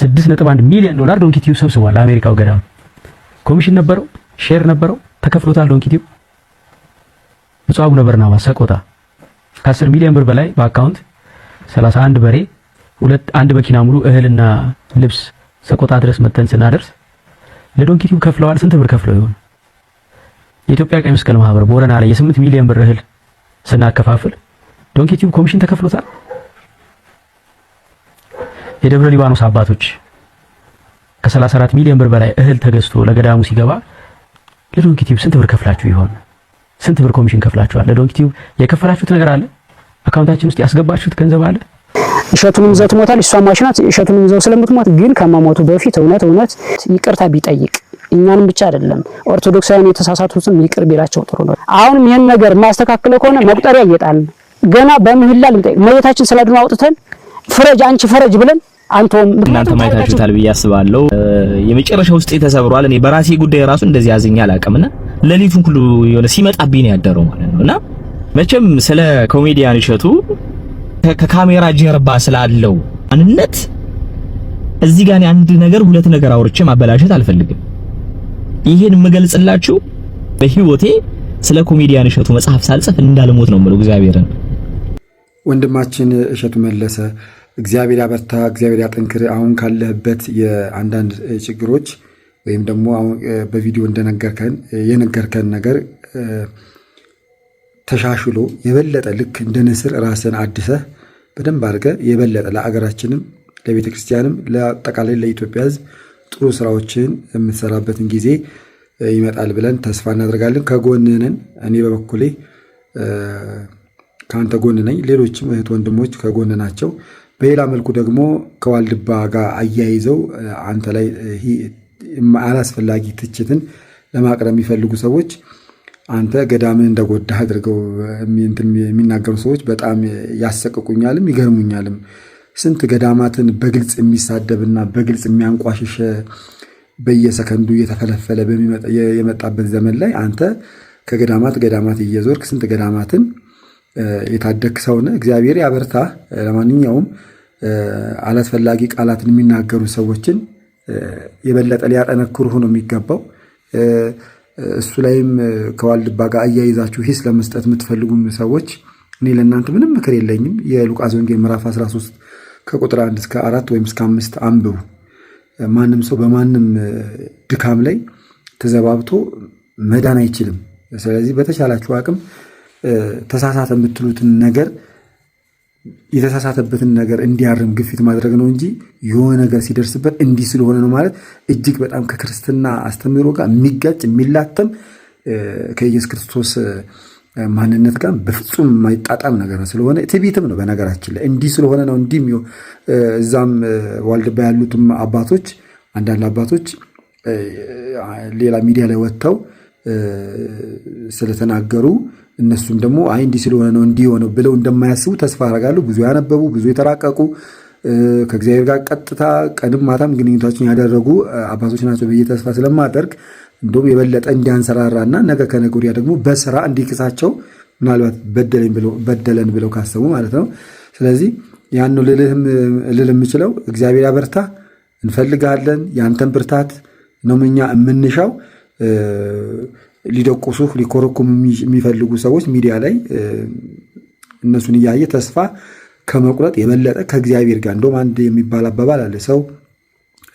$6.1 ሚሊዮን ዶንኪ ቲዩብ ሰብስቧል። አሜሪካው ገዳም ኮሚሽን ነበረው፣ ሼር ነበረው፣ ተከፍሎታል። ዶንኪ ቲዩብ ብፁዕ አቡነ በርናባስ ሰቆጣ ከ10 ሚሊዮን ብር በላይ በአካውንት 31 በሬ አንድ መኪና ሙሉ እህልና ልብስ ሰቆጣ ድረስ መተን ስናደርስ ለዶንኪ ቲዩብ ከፍለዋል። ስንት ብር ከፍለው ይሆን? የኢትዮጵያ ቀይ መስቀል ማህበር ቦረና ላይ የ8 ሚሊዮን ብር እህል ስናከፋፍል ዶንኪ ቲዩብ ኮሚሽን ተከፍሎታል። የደብረ ሊባኖስ አባቶች ከ34 ሚሊዮን ብር በላይ እህል ተገዝቶ ለገዳሙ ሲገባ ለዶንኪ ቲዩብ ስንት ብር ከፍላችሁ ይሆን? ስንት ብር ኮሚሽን ከፍላችኋል? ለዶንኪ ቲዩብ የከፈላችሁት ነገር አለ? አካውንታችን ውስጥ ያስገባችሁት ገንዘብ አለ? እሸቱንም ይዘው ትሞታል። እሷ ማሽናት እሸቱንም ይዘው ስለምትሞት ግን ከመሞቱ በፊት እውነት ይቅርታ ቢጠይቅ እኛንም ብቻ አይደለም ኦርቶዶክሳውያን የተሳሳቱትም ይቅር ቢላቸው ጥሩ ነው። አሁንም ይሄን ነገር ማስተካከለ ከሆነ መቁጠሪያ እየጣል ገና በምህላ ልንጠይቅ መሬታችን ስላድኖ አውጥተን ፍረጅ አንቺ ፈረጅ ብለን አንተም እናንተ ማይታችሁታል ብዬ አስባለሁ። የመጨረሻ ውስጥ ተሰብሯል። እኔ በራሴ ጉዳይ ራሱ እንደዚህ ያዝኛ አላቀምና ለሊቱን ሁሉ የሆነ ሲመጣብኝ ነው ያደረው ማለት ነውና መቼም ስለ ኮሜዲያን እሸቱ ከካሜራ ጀርባ ስላለው አንነት እዚህ ጋር አንድ ነገር ሁለት ነገር አውርቼ ማበላሸት አልፈልግም። ይሄን የምገልጽላችሁ በህይወቴ ስለ ኮሜዲያን እሸቱ መጽሐፍ ሳልጽፍ እንዳልሞት ነው የምለው እግዚአብሔርን። ወንድማችን እሸቱ መለሰ እግዚአብሔር ያበርታ፣ እግዚአብሔር ያጠንክር። አሁን ካለህበት የአንዳንድ ችግሮች ወይም ደግሞ አሁን በቪዲዮ የነገርከን ነገር ተሻሽሎ የበለጠ ልክ እንደ ንስር ራስን አድሰህ በደንብ አድርገህ የበለጠ ለአገራችንም ለቤተ ክርስቲያንም ለአጠቃላይ ለኢትዮጵያ ሕዝብ ጥሩ ስራዎችን የምትሰራበትን ጊዜ ይመጣል ብለን ተስፋ እናደርጋለን። ከጎንህ ነን። እኔ በበኩሌ ከአንተ ጎን ነኝ። ሌሎችም እህት ወንድሞች ከጎን ናቸው። በሌላ መልኩ ደግሞ ከዋልድባ ጋር አያይዘው አንተ ላይ አላስፈላጊ ትችትን ለማቅረብ የሚፈልጉ ሰዎች አንተ ገዳምን እንደጎዳህ አድርገው የሚናገሩ ሰዎች በጣም ያሰቅቁኛልም ይገርሙኛልም። ስንት ገዳማትን በግልጽ የሚሳደብና በግልጽ የሚያንቋሽሽ በየሰከንዱ እየተፈለፈለ የመጣበት ዘመን ላይ አንተ ገዳማት እየዞርክ ስንት ገዳማትን የታደክ ሰው ነህ። እግዚአብሔር ያበርታ። ለማንኛውም አላስፈላጊ ቃላትን የሚናገሩ ሰዎችን የበለጠ ሊያጠነክሩህ ነው የሚገባው። እሱ ላይም ከዋልድባ ጋር አያይዛችሁ ሂስ ለመስጠት የምትፈልጉ ሰዎች እኔ ለእናንተ ምንም ምክር የለኝም። የሉቃስ ወንጌል ምዕራፍ 13 ከቁጥር 1 እስከ 4 ወይም እስከ 5 አንብቡ። ማንም ሰው በማንም ድካም ላይ ተዘባብቶ መዳን አይችልም። ስለዚህ በተቻላችሁ አቅም ተሳሳተ የምትሉትን ነገር የተሳሳተበትን ነገር እንዲያርም ግፊት ማድረግ ነው እንጂ የሆነ ነገር ሲደርስበት እንዲህ ስለሆነ ነው ማለት እጅግ በጣም ከክርስትና አስተምህሮ ጋር የሚጋጭ የሚላተም ከኢየሱስ ክርስቶስ ማንነት ጋር በፍጹም የማይጣጣም ነገር ስለሆነ ትዕቢትም ነው። በነገራችን ላይ እንዲህ ስለሆነ ነው እንዲህ እዛም ዋልድባ ያሉትም አባቶች አንዳንድ አባቶች ሌላ ሚዲያ ላይ ወጥተው ስለተናገሩ እነሱም ደግሞ አይ እንዲህ ስለሆነ ነው እንዲህ ሆነው ብለው እንደማያስቡ ተስፋ አደርጋለሁ። ብዙ ያነበቡ ብዙ የተራቀቁ ከእግዚአብሔር ጋር ቀጥታ ቀንም ማታም ግንኙነታቸውን ያደረጉ አባቶች ናቸው ብዬ ተስፋ ስለማደርግ እንደውም የበለጠ እንዲያንሰራራና ነገ ከነገ ወዲያ ደግሞ በስራ እንዲክሳቸው ምናልባት በደለን ብለው ካሰቡ ማለት ነው። ስለዚህ ያን ነው ልል የምችለው። እግዚአብሔር ያበርታ። እንፈልጋለን። ያንተን ብርታት ነው እኛ የምንሻው። ሊደቁሱህ ሊኮረኩም የሚፈልጉ ሰዎች ሚዲያ ላይ እነሱን እያየ ተስፋ ከመቁረጥ የበለጠ ከእግዚአብሔር ጋር እንደውም አንድ የሚባል አባባል አለ። ሰው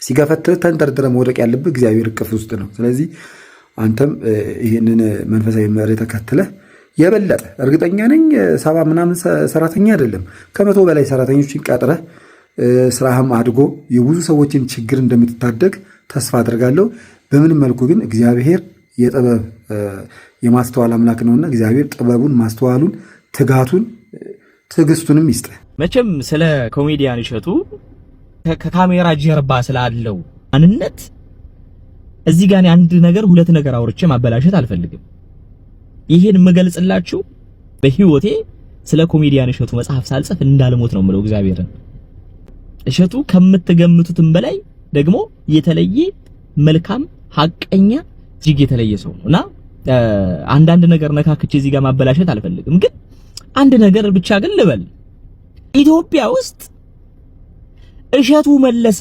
ሲገፈትር ተንጠርጥረ መውደቅ ያለብህ እግዚአብሔር እቅፍ ውስጥ ነው። ስለዚህ አንተም ይህንን መንፈሳዊ መሪ ተከትለህ የበለጠ እርግጠኛ ነኝ 70 ምናምን ሰራተኛ አይደለም 100 በላይ ሰራተኞችን ቀጥረህ ስራህም አድጎ የብዙ ሰዎችን ችግር እንደምትታደግ ተስፋ አድርጋለሁ። በምንም መልኩ ግን እግዚአብሔር የጥበብ የማስተዋል አምላክ ነውና እግዚአብሔር ጥበቡን፣ ማስተዋሉን፣ ትጋቱን፣ ትዕግስቱንም ይስጥ። መቼም ስለ ኮሜዲያን እሸቱ ከካሜራ ጀርባ ስላለው አንነት እዚህ ጋር አንድ ነገር ሁለት ነገር አውርቼ ማበላሸት አልፈልግም። ይሄን የምገልጽላችሁ በህይወቴ ስለ ኮሜዲያን እሸቱ መጽሐፍ ሳልጽፍ እንዳልሞት ነው የምለው እግዚአብሔርን። እሸቱ ከምትገምቱትም በላይ ደግሞ የተለየ መልካም ሐቀኛ እጅግ የተለየ ሰው ነውና አንዳንድ ነገር ነካክቼ እዚህ ጋር ማበላሸት አልፈልግም። ግን አንድ ነገር ብቻ ግን ልበል። ኢትዮጵያ ውስጥ እሸቱ መለሰ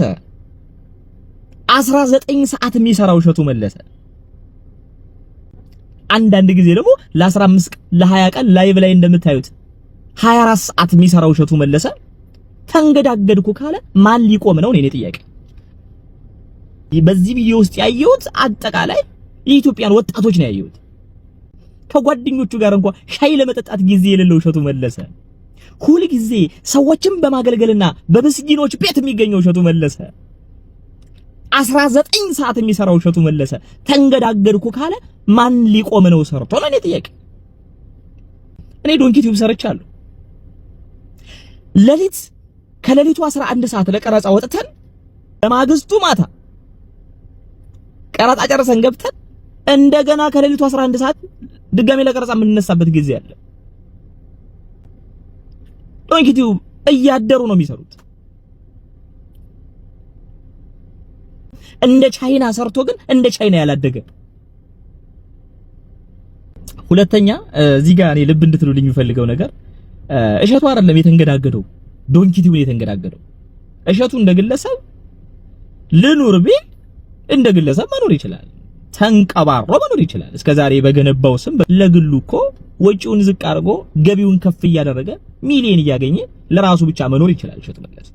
19 ሰዓት የሚሰራው እሸቱ መለሰ አንዳንድ ጊዜ ደግሞ ለ15 ለ20 ቀን ላይቭ ላይ እንደምታዩት 24 ሰዓት የሚሰራው እሸቱ መለሰ ተንገዳገድኩ ካለ ማን ሊቆም ነው? እኔ ጥያቄ በዚህ ቪዲዮ ውስጥ ያየሁት አጠቃላይ የኢትዮጵያን ወጣቶች ነው ያየሁት። ከጓደኞቹ ጋር እንኳን ሻይ ለመጠጣት ጊዜ የሌለው እሸቱ መለሰ ሁሉ ጊዜ ሰዎችን በማገልገልና በምስኪኖች ቤት የሚገኘው እሸቱ መለሰ 19 ሰዓት የሚሰራው እሸቱ መለሰ ተንገዳገድኩ ካለ ማን ሊቆም ነው? ሰርቶ ነው እኔ ጥያቄ። እኔ ዶንኪ ቲዩብ ሰርቻለሁ። ከሌሊቱ 11 ሰዓት ለቀረጻ ወጥተን በማግስቱ ማታ ቀረጻ ጨርሰን ገብተን እንደገና ከሌሊቱ 11 ሰዓት ድጋሜ ለቀረጻ የምንነሳበት ጊዜ አለ። ዶንኪ ቲዩብ እያደሩ ነው የሚሰሩት። እንደ ቻይና ሰርቶ ግን እንደ ቻይና ያላደገ። ሁለተኛ እዚህ ጋር እኔ ልብ እንድትሉልኝ የሚፈልገው ነገር እሸቱ አይደለም የተንገዳገደው፣ ዶንኪ ቲዩብ የተንገዳገደው። እሸቱ እንደ ግለሰብ ልኑር ቢል እንደ ግለሰብ መኖር ይችላል፣ ተንቀባሮ መኖር ይችላል። እስከዛሬ በገነባው ስም ለግሉ እኮ ወጪውን ዝቅ አድርጎ ገቢውን ከፍ እያደረገ ሚሊዮን እያገኘ ለራሱ ብቻ መኖር ይችላል እሸቱ መለሰ።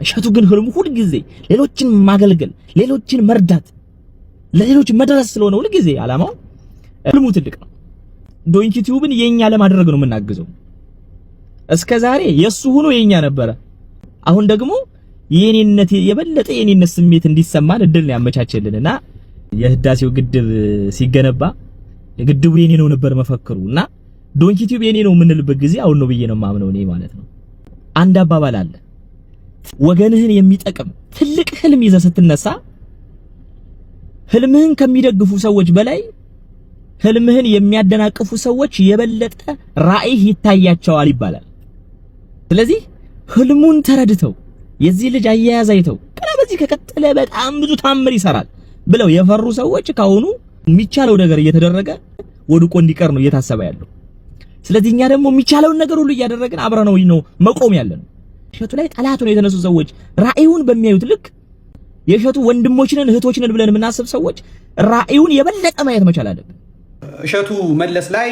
እሸቱ ግን ህልሙ ሁሉ ጊዜ ሌሎችን ማገልገል፣ ሌሎችን መርዳት፣ ለሌሎች መድረስ ስለሆነ ሁሉ ጊዜ አላማው ህልሙ ትልቅ ነው። ዶንኪ ቲዩብን የኛ ለማድረግ ነው የምናግዘው። እስከዛሬ የሱ ሆኖ የኛ ነበረ። አሁን ደግሞ የኔነት የበለጠ የኔነት ስሜት እንዲሰማን እድል ነው ያመቻቸልንና የህዳሴው ግድብ ሲገነባ ግድቡ የኔ ነው ነበር መፈክሩና ዶንኪ ቲዩብ የኔ ነው የምንልበት ጊዜ አሁን ነው ብዬ ነው የማምነው እኔ ማለት ነው። አንድ አባባል አለ፣ ወገንህን የሚጠቅም ትልቅ ህልም ይዘህ ስትነሳ ህልምህን ከሚደግፉ ሰዎች በላይ ህልምህን የሚያደናቅፉ ሰዎች የበለጠ ራዕይ ይታያቸዋል ይባላል። ስለዚህ ህልሙን ተረድተው የዚህ ልጅ አያያዝ አይተው ቀና በዚህ ከቀጠለ በጣም ብዙ ታምር ይሰራል ብለው የፈሩ ሰዎች ካሁኑ የሚቻለው ነገር እየተደረገ ወድቆ እንዲቀር ነው እየታሰበ ያለው። ስለዚህ እኛ ደግሞ የሚቻለውን ነገር ሁሉ እያደረግን አብረነው ነው መቆም ያለነው። እሸቱ ላይ ጠላት ነው የተነሱ ሰዎች ራዕዩን በሚያዩት ልክ የእሸቱ ወንድሞችንን እህቶችንን ብለን የምናስብ ሰዎች ራዕዩን የበለጠ ማየት መቻል አለብን። እሸቱ መለስ ላይ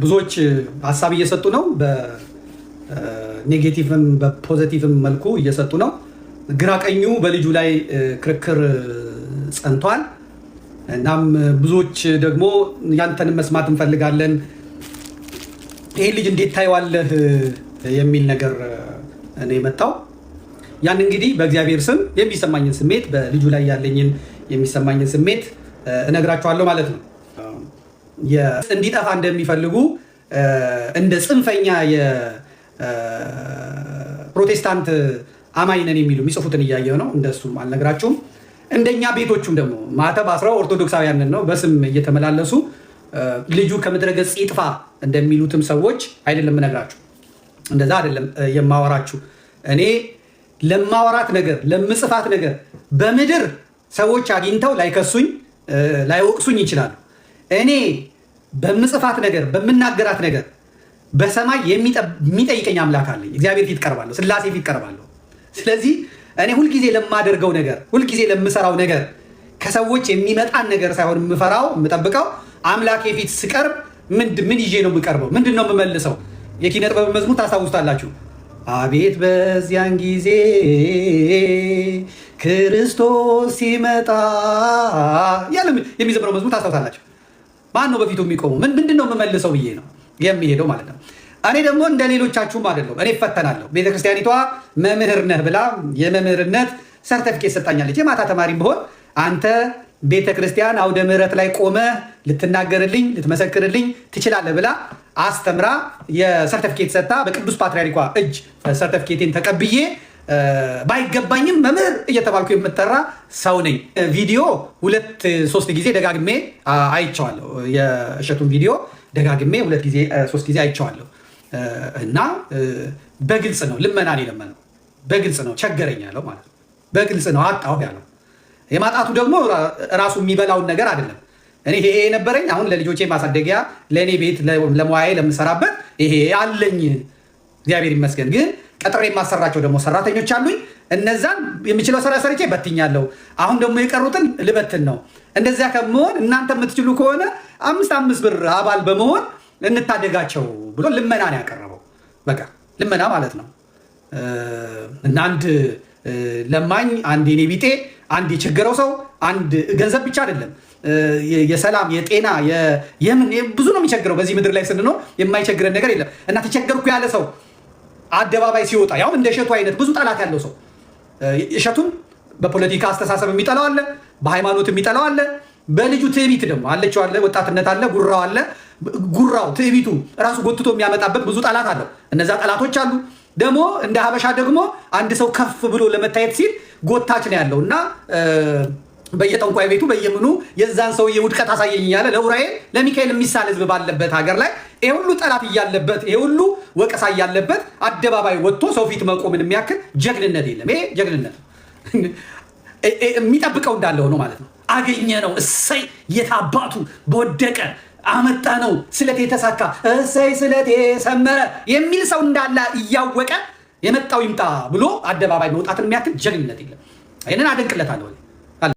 ብዙዎች ሀሳብ እየሰጡ ነው። በኔጌቲቭም በፖዚቲቭም መልኩ እየሰጡ ነው። ግራቀኙ በልጁ ላይ ክርክር ጸንቷል። እናም ብዙዎች ደግሞ ያንተን መስማት እንፈልጋለን፣ ይሄን ልጅ እንዴት ታየዋለህ የሚል ነገር እኔ መጣው። ያን እንግዲህ በእግዚአብሔር ስም የሚሰማኝን ስሜት በልጁ ላይ ያለኝን የሚሰማኝን ስሜት እነግራችኋለሁ ማለት ነው። እንዲጠፋ እንደሚፈልጉ እንደ ጽንፈኛ የፕሮቴስታንት አማኝ ነን የሚሉ የሚጽፉትን እያየሁ ነው። እንደሱም አልነግራችሁም። እንደኛ ቤቶቹም ደግሞ ማተብ አስረው ኦርቶዶክሳውያን ነው በስም እየተመላለሱ ልጁ ከምድረ ገጽ ይጥፋ እንደሚሉትም ሰዎች አይደለም እነግራችሁ። እንደዛ አይደለም የማወራችሁ። እኔ ለማወራት ነገር ለምጽፋት ነገር በምድር ሰዎች አግኝተው ላይከሱኝ ላይወቅሱኝ ይችላሉ። እኔ በምጽፋት ነገር በምናገራት ነገር በሰማይ የሚጠይቀኝ አምላክ አለኝ። እግዚአብሔር ፊት ቀርባለሁ፣ ስላሴ ፊት ቀርባለሁ። ስለዚህ እኔ ሁልጊዜ ለማደርገው ነገር ሁልጊዜ ለምሰራው ነገር ከሰዎች የሚመጣን ነገር ሳይሆን የምፈራው የምጠብቀው አምላኬ ፊት ስቀርብ ምን ይዤ ነው የምቀርበው? ምንድን ነው የምመልሰው? የኪነ ጥበብ መዝሙር ታስታውሱታላችሁ። አቤት በዚያን ጊዜ ክርስቶስ ሲመጣ ያለ የሚዘምረው መዝሙር ታስታውሳላችሁ። ማን ነው በፊቱ የሚቆመው? ምንድን ነው የምመልሰው ብዬ ነው የሚሄደው ማለት ነው። እኔ ደግሞ እንደ ሌሎቻችሁም አይደለሁም። እኔ እፈተናለሁ። ቤተክርስቲያኒቷ መምህር ነህ ብላ የመምህርነት ሰርተፊኬት ሰጣኛለች። የማታ ተማሪም ብሆን አንተ ቤተክርስቲያን አውደ ምሕረት ላይ ቆመህ ልትናገርልኝ ልትመሰክርልኝ ትችላለህ ብላ አስተምራ የሰርተፊኬት ሰጣ በቅዱስ ፓትርያርኳ እጅ ሰርተፊኬቴን ተቀብዬ ባይገባኝም መምህር እየተባልኩ የምጠራ ሰው ነኝ። ቪዲዮ 2-3 ጊዜ ደጋግሜ አይቼዋለሁ። የእሸቱን ቪዲዮ ደጋግሜ 2-3 ጊዜ አይቼዋለሁ እና በግልጽ ነው ልመናን የለመነው። በግልጽ ነው ቸገረኝ ያለው ማለት ነው። በግልጽ ነው አጣሁ ያለው። የማጣቱ ደግሞ ራሱ የሚበላውን ነገር አይደለም። እኔ ይሄ ነበረኝ፣ አሁን ለልጆቼ ማሳደጊያ ለእኔ ቤት ለሙያዬ ለምሰራበት ይሄ አለኝ፣ እግዚአብሔር ይመስገን። ግን ቀጥሬ የማሰራቸው ደግሞ ሰራተኞች አሉኝ። እነዛን የሚችለው ስራ ሰርቼ በትኛለሁ። አሁን ደግሞ የቀሩትን ልበትን ነው። እንደዚያ ከመሆን እናንተ የምትችሉ ከሆነ 5 ብር አባል በመሆን እንታደጋቸው ብሎ ልመና ነው ያቀረበው። በቃ ልመና ማለት ነው። እና አንድ ለማኝ፣ አንድ የኔ ቢጤ፣ አንድ የቸገረው ሰው፣ አንድ ገንዘብ ብቻ አይደለም፣ የሰላም የጤና የምን ብዙ ነው የሚቸግረው። በዚህ ምድር ላይ ስንኖር የማይቸግረን ነገር የለም። እና ተቸገርኩ ያለ ሰው አደባባይ ሲወጣ ያውም እንደ እሸቱ አይነት ብዙ ጠላት ያለው ሰው እሸቱን በፖለቲካ አስተሳሰብ የሚጠላው አለ፣ በሃይማኖት የሚጠላው አለ፣ በልጁ ትዕቢት ደግሞ አለችው አለ፣ ወጣትነት አለ፣ ጉራው አለ። ጉራው ትዕቢቱ ራሱ ጎትቶ የሚያመጣበት ብዙ ጠላት አለው። እነዛ ጠላቶች አሉ። ደግሞ እንደ ሀበሻ ደግሞ አንድ ሰው ከፍ ብሎ ለመታየት ሲል ጎታች ነው ያለው እና በየጠንቋይ ቤቱ በየምኑ የዛን ሰውዬ ውድቀት አሳየኝ እያለ ለዑራኤል ለሚካኤል የሚሳል ህዝብ ባለበት ሀገር ላይ ይሄ ሁሉ ጠላት እያለበት ይሄ ሁሉ ወቀሳ እያለበት አደባባይ ወጥቶ ሰው ፊት መቆምን የሚያክል ጀግንነት የለም። ይሄ ጀግንነት የሚጠብቀው እንዳለ ሆኖ ማለት ነው። አገኘ ነው እሰይ የታባቱ በወደቀ አመጣ ነው ስለቴ ተሳካ እሰይ ስለቴ ሰመረ የሚል ሰው እንዳለ እያወቀ የመጣው ይምጣ ብሎ አደባባይ መውጣትን የሚያክል ጀግንነት የለም። ይህንን አደንቅለታለሁ።